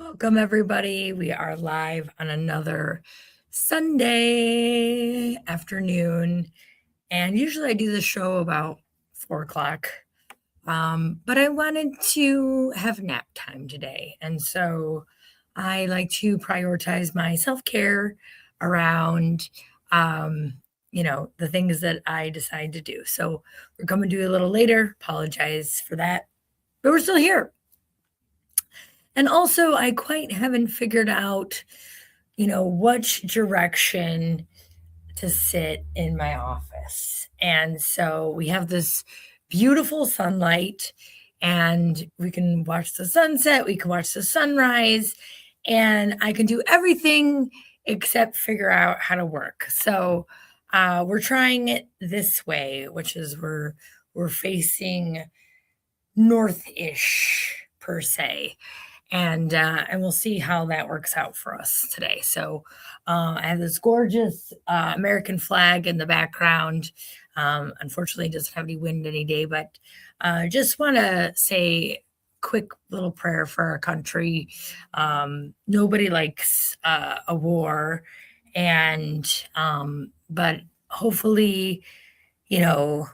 Welcome, everybody. We are live on another Sunday afternoon. And usually I do the show about 4 o'clock. But I wanted to have nap time today. And so I like to prioritize my self care around, the things that I decide to do. So we're coming to you a little later. Apologize for that. But we're still here. And also, I quite haven't figured out, which direction to sit in my office. And so we have this beautiful sunlight, and we can watch the sunset, we can watch the sunrise, and I can do everything except figure out how to work. So we're trying it this way, which is we're facing north-ish per se, and we'll see how that works out for us today. So I have this gorgeous American flag in the background. Unfortunately, it doesn't have any wind any day, but just want to say quick little prayer for our country. Nobody likes a war, and but hopefully, you know,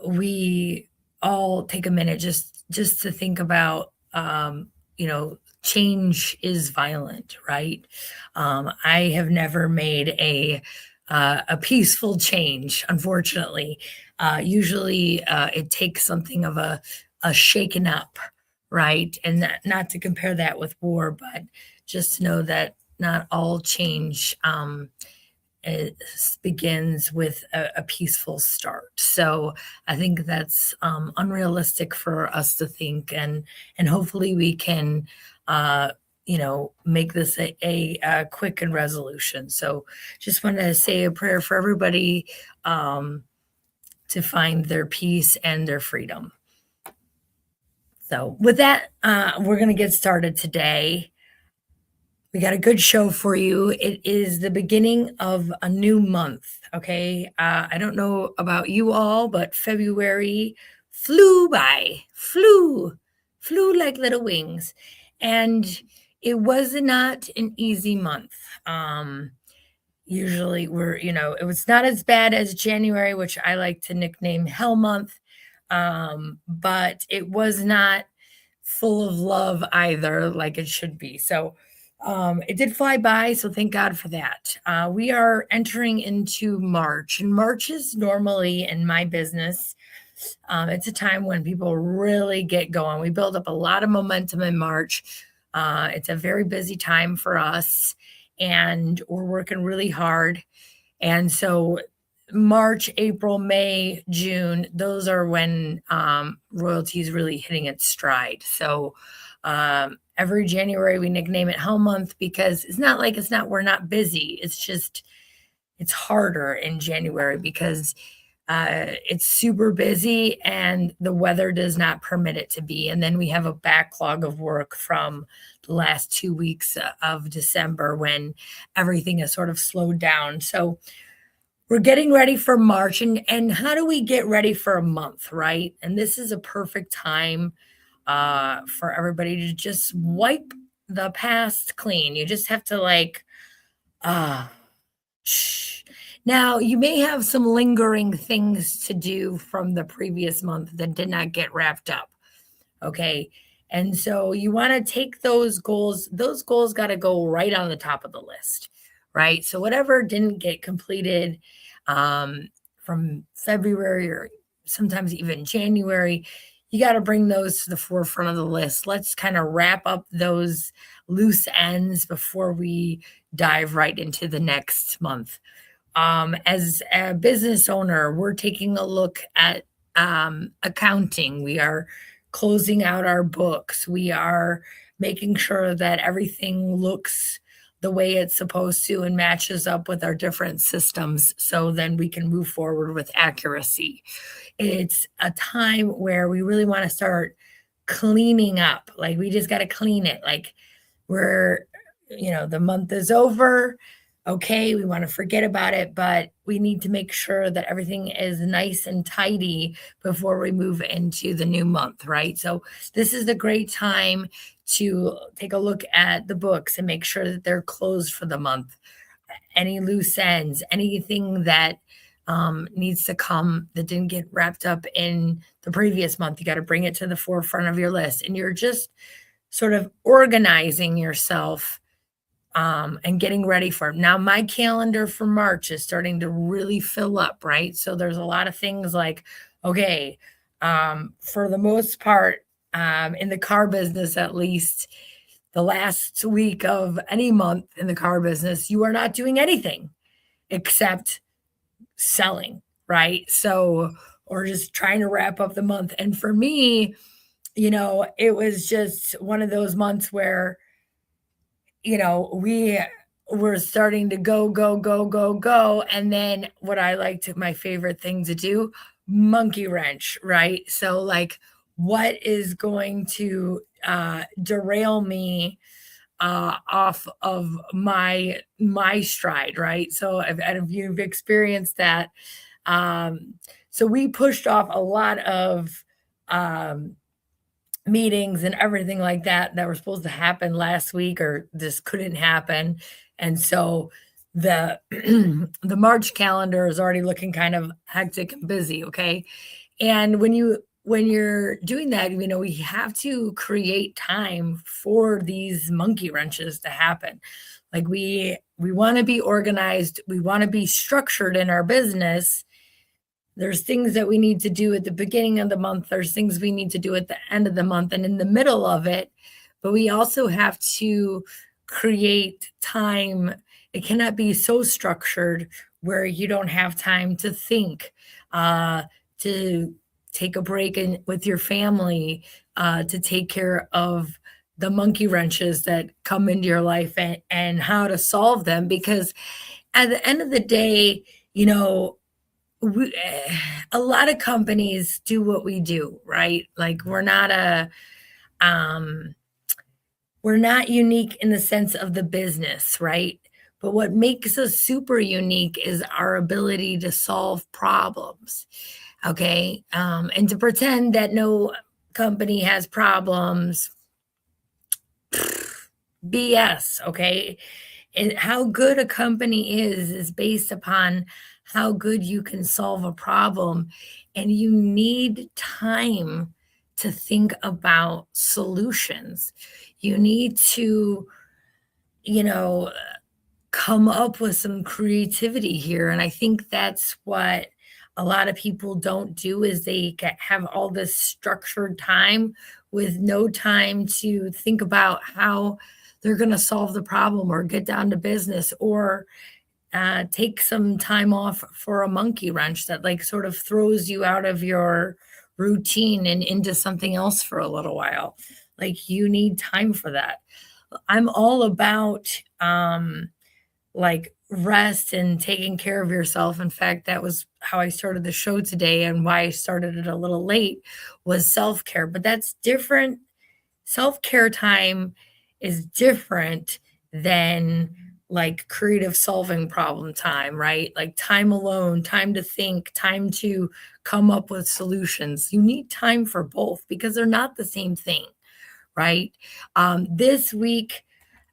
we all take a minute just to think about change is violent, right? I have never made a peaceful change, unfortunately. Usually it takes something of a shaken up, right? And not to compare that with war, but just to know that not all change it begins with a peaceful start. So I think that's unrealistic for us to think, and hopefully we can, make this a quick and resolution. So just want to say a prayer for everybody to find their peace and their freedom. So with that, we're going to get started today. We got a good show for you. It is the beginning of a new month. Okay. I don't know about you all, but February flew by, flew like little wings. And it was not an easy month. Usually it was not as bad as January, which I like to nickname Hell Month. But it was not full of love either, like it should be. So, it did fly by, so thank God for that. We are entering into March, and March is normally in my business. It's a time when people really get going. We build up a lot of momentum in March. It's a very busy time for us, and we're working really hard. And so, March, April, May, June, those are when royalty is really hitting its stride. So, every January we nickname it Hell Month because it's not like we're not busy. It's just it's harder in January because it's super busy and the weather does not permit it to be. And then we have a backlog of work from the last 2 weeks of December when everything is sort of slowed down. So we're getting ready for March, and how do we get ready for a month, right? And this is a perfect time for everybody to just wipe the past clean. You just have to uh, shh. Now, you may have some lingering things to do from the previous month that did not get wrapped up. Okay. And so you want to take those goals got to go right on the top of the list, right? So whatever didn't get completed from February or sometimes even January, you got to bring those to the forefront of the list. Let's kind of wrap up those loose ends before we dive right into the next month. As a business owner, we're taking a look at accounting. We are closing out our books. We are making sure that everything looks the way it's supposed to and matches up with our different systems so then we can move forward with accuracy. It's a time where we really want to start cleaning up. Like we just got to clean it. Like the month is over. okay, we want to forget about it, but we need to make sure that everything is nice and tidy before we move into the new month, right? So, this is a great time to take a look at the books and make sure that they're closed for the month. Any loose ends, anything that needs to come that didn't get wrapped up in the previous month, you got to bring it to the forefront of your list. And you're just sort of organizing yourself and getting ready for it. Now, my calendar for March is starting to really fill up, right? So there's a lot of things like, okay, for the most part, in the car business, at least, the last week of any month in the car business, you are not doing anything except selling, right? So, or just trying to wrap up the month. And for me, it was just one of those months where we were starting to go, go, go, go, go. And then what I like to, my favorite thing to do, monkey wrench, right? So, like, what is going to derail me off of my stride, right? So, if you've experienced that, so we pushed off a lot of um, meetings and everything like that that were supposed to happen last week or just couldn't happen. And so the the March calendar is already looking kind of hectic and busy, okay? And when you're doing that, we have to create time for these monkey wrenches to happen. Like we want to be organized, we want to be structured in our business. There's things that we need to do at the beginning of the month. There's things we need to do at the end of the month and in the middle of it. But we also have to create time. It cannot be so structured where you don't have time to think, to take a break with your family, to take care of the monkey wrenches that come into your life and how to solve them. Because at the end of the day, you know, we, a lot of companies do what we do, right? Like um, we're not unique in the sense of the business, right? But what makes us super unique is our ability to solve problems. Okay. And to pretend that no company has problems, BS. Okay. And how good a company is based upon how good you can solve a problem. And you need time to think about solutions. You need to, you know, come up with some creativity here. And I think that's what a lot of people don't do is they have all this structured time with no time to think about how they're going to solve the problem or get down to business or take some time off for a monkey wrench that like sort of throws you out of your routine and into something else for a little while. Like you need time for that. I'm all about like rest and taking care of yourself. In fact, that was how I started the show today and why I started it a little late was self-care, but that's different. Self-care time is different than like creative solving problem time, right? Like time alone, time to think, time to come up with solutions. You need time for both because they're not the same thing, right? This week,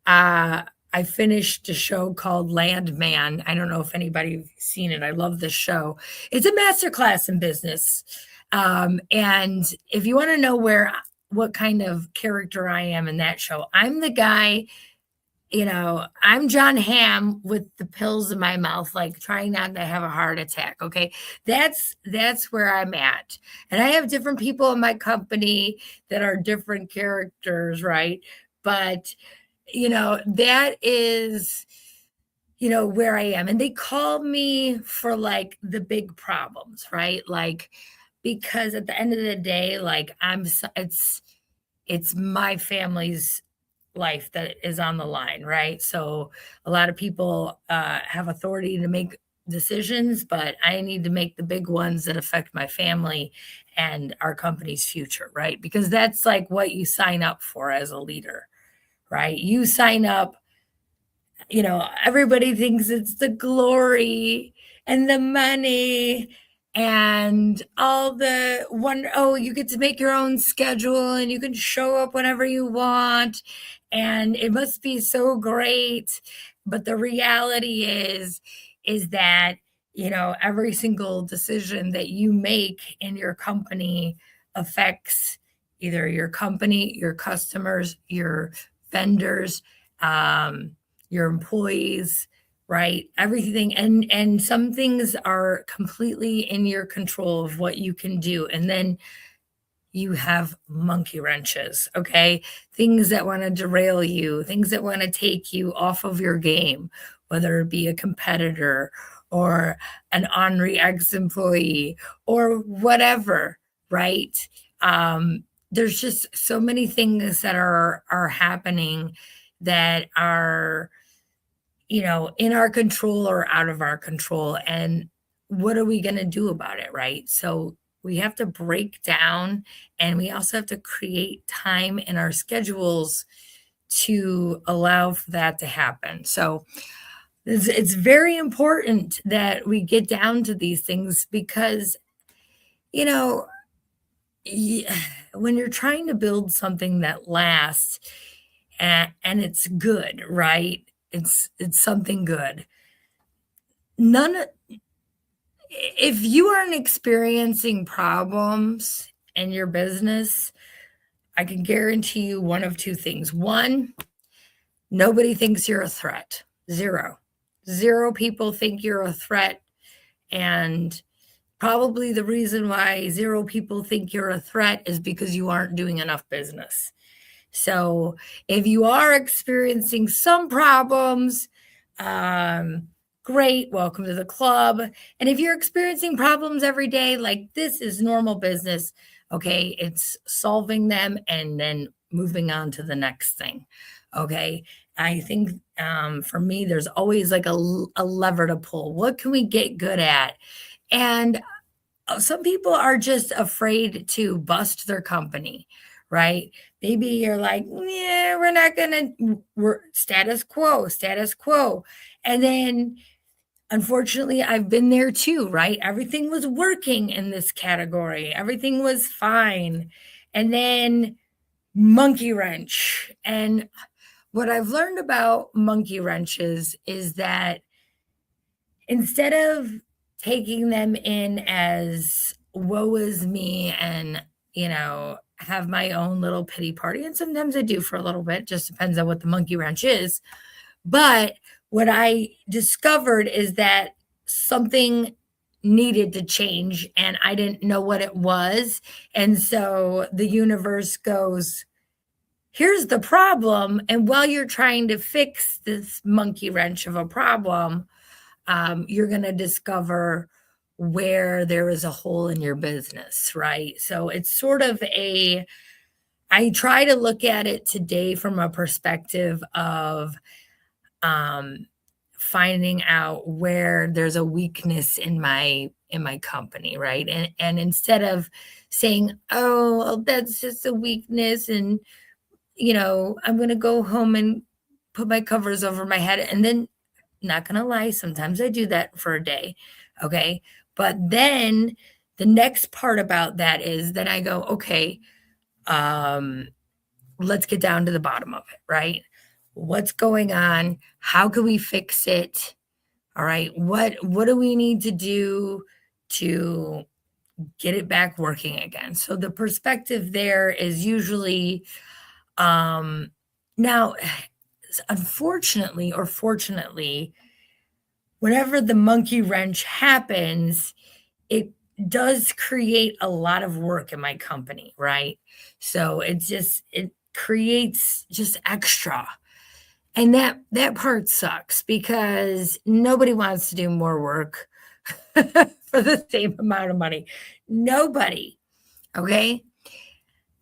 uh, I finished a show called Landman. I don't know if anybody's seen it. I love this show. It's a masterclass in business. And if you want to know what kind of character I am in that show, I'm the guy, I'm John Hamm with the pills in my mouth, like trying not to have a heart attack. Okay. That's where I'm at. And I have different people in my company that are different characters, right? But that is, where I am. And they call me for like the big problems, right? Like, because at the end of the day, like it's my family's life that is on the line, right? So a lot of people have authority to make decisions, but I need to make the big ones that affect my family and our company's future, right? Because that's like what you sign up for as a leader, right? You sign up everybody thinks it's the glory and the money and all the one, oh, you get to make your own schedule and you can show up whenever you want and it must be so great. But the reality is that, every single decision that you make in your company affects either your company, your customers, your vendors, um, your employees, right? Everything. And some things are completely in your control of what you can do. And then you have monkey wrenches, okay? Things that want to derail you, things that want to take you off of your game, whether it be a competitor or an Henri ex employee or whatever, right? There's just so many things that are happening that are, in our control or out of our control. And what are we going to do about it, right? So we have to break down and we also have to create time in our schedules to allow for that to happen. So it's very important that we get down to these things because, you know, when you're trying to build something that lasts and it's good, right? It's something good. None If you aren't experiencing problems in your business, I can guarantee you one of two things. One, nobody thinks you're a threat. Zero. Zero people think you're a threat. And probably the reason why zero people think you're a threat is because you aren't doing enough business. So if you are experiencing some problems, great, welcome to the club. And if you're experiencing problems every day, like this is normal business, okay, it's solving them and then moving on to the next thing. Okay. I think for me, there's always like a lever to pull. What can we get good at? And some people are just afraid to bust their company, right? Maybe you're like, yeah, we're not gonna, we're status quo, status quo. And then unfortunately, I've been there too, right? Everything was working in this category, everything was fine. And then monkey wrench. And what I've learned about monkey wrenches is that instead of taking them in as woe is me and, have my own little pity party, and sometimes I do for a little bit, just depends on what the monkey wrench is. But what I discovered is that something needed to change and I didn't know what it was. And so the universe goes, here's the problem. And while you're trying to fix this monkey wrench of a problem, you're going to discover where there is a hole in your business, right? So it's sort of I try to look at it today from a perspective of um, finding out where there's a weakness in my company, right? And instead of saying, oh, well, that's just a weakness, and I'm going to go home and put my covers over my head, and then not gonna lie, sometimes I do that for a day, okay? But then the next part about that is then I go, okay, um, let's get down to the bottom of it, right? What's going on? How can we fix it? All right, what do we need to do to get it back working again? So the perspective there is usually now unfortunately or fortunately, whenever the monkey wrench happens, it does create a lot of work in my company, right? So it creates just extra. And that part sucks because nobody wants to do more work for the same amount of money. Nobody. Okay?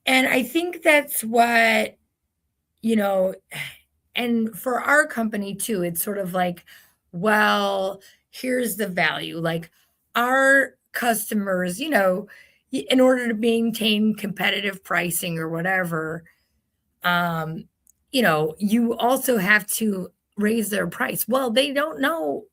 And I think that's what, you know, and for our company too, it's sort of like, well, here's the value. Like our customers, in order to maintain competitive pricing or whatever, you also have to raise their price? Well, they don't know,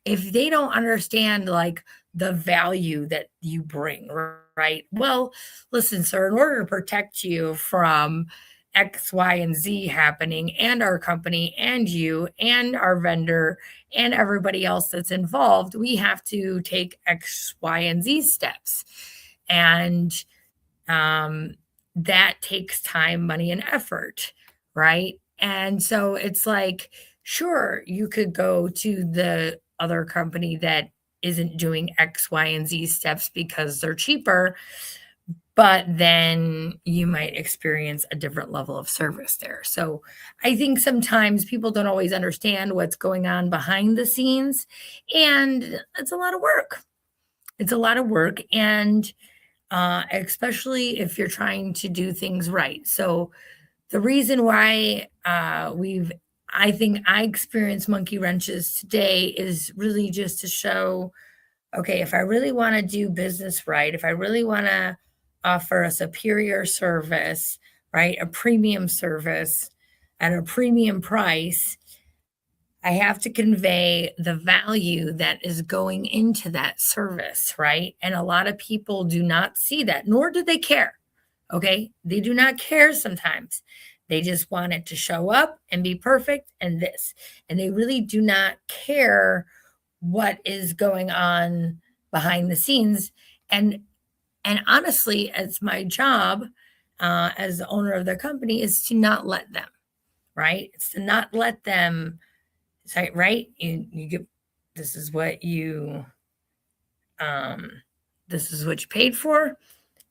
if they don't understand like the value that you bring, right? Well, listen, sir, in order to protect you from X, Y, and Z happening, and our company, and you, and our vendor, and everybody else that's involved, we have to take X, Y, and Z steps. And um, that takes time, money, and effort, right? And so it's like, sure, you could go to the other company that isn't doing X, Y, and Z steps because they're cheaper, but then you might experience a different level of service there. So I think sometimes people don't always understand what's going on behind the scenes, and it's a lot of work. It's a lot of work. And especially if you're trying to do things right. So the reason why I think I experience monkey wrenches today is really just to show, okay, if I really want to do business right, if I really want to offer a superior service, right, a premium service at a premium price, I have to convey the value that is going into that service, right? And a lot of people do not see that, nor do they care. Okay. They do not care sometimes. They just want it to show up and be perfect and this. And they really do not care what is going on behind the scenes. And honestly, it's my job as the owner of the company is to not let them, right? It's to not let them say, right? You get this is what you um this is what you paid for.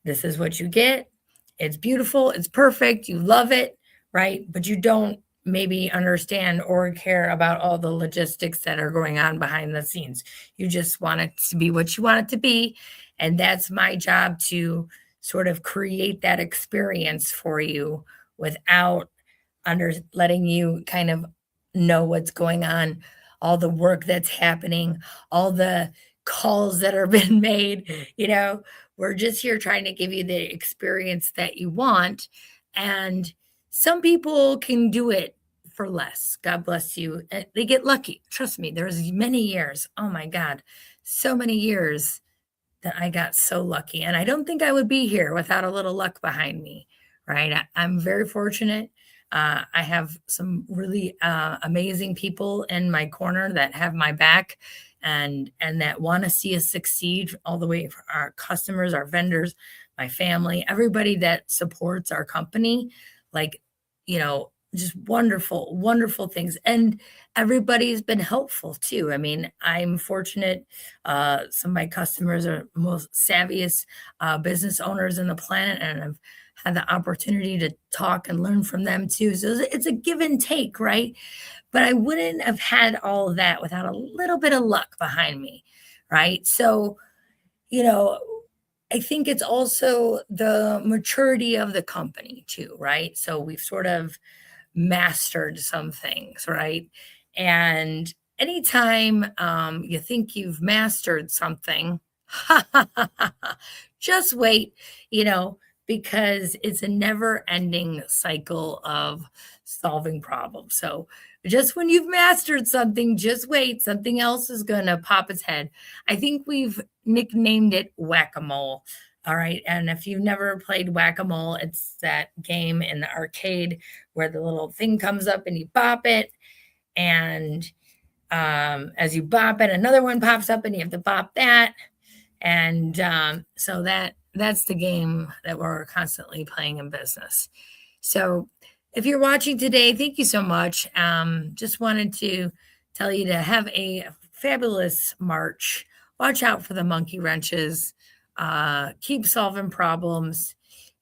This is what you get. It's beautiful, it's perfect, you love it, right? But you don't maybe understand or care about all the logistics that are going on behind the scenes. You just want it to be what you want it to be. And that's my job to sort of create that experience for you without under letting you kind of know what's going on, all the work that's happening, all the calls that are been made, we're just here trying to give you the experience that you want. And some people can do it for less. God bless you. They get lucky. Trust me, there's many years. Oh my God, so many years that I got so lucky. And I don't think I would be here without a little luck behind me, right? I'm very fortunate. I have some really amazing people in my corner that have my back and that want to see us succeed all the way for our customers, our vendors, my family, everybody that supports our company. Like, just wonderful, wonderful things. And everybody's been helpful too. I mean, I'm fortunate some of my customers are most savviest business owners in the planet, and I've had the opportunity to talk and learn from them too. So it's a give and take, right? But I wouldn't have had all of that without a little bit of luck behind me, right? So, you know, I think it's also the maturity of the company too, right? So we've sort of mastered some things, right? And anytime you think you've mastered something, just wait, you know, because it's a never ending cycle of solving problems. So just when you've mastered something, just wait, something else is going to pop its head. I think we've nicknamed it whack a mole. All right. And if you've never played whack a mole, it's that game in the arcade where the little thing comes up and you bop it. And as you bop it, another one pops up and you have to bop that. And so that's the game that we're constantly playing in business. So if you're watching today, thank you so much. Just wanted to tell you to have a fabulous March. Watch out for the monkey wrenches. Keep solving problems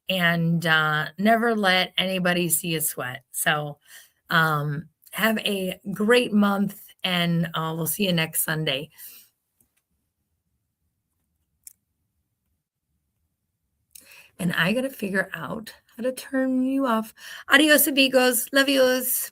and never let anybody see you sweat. So have a great month, and we'll see you next Sunday. And I got to figure out how to turn you off. Adios, amigos. Love yous.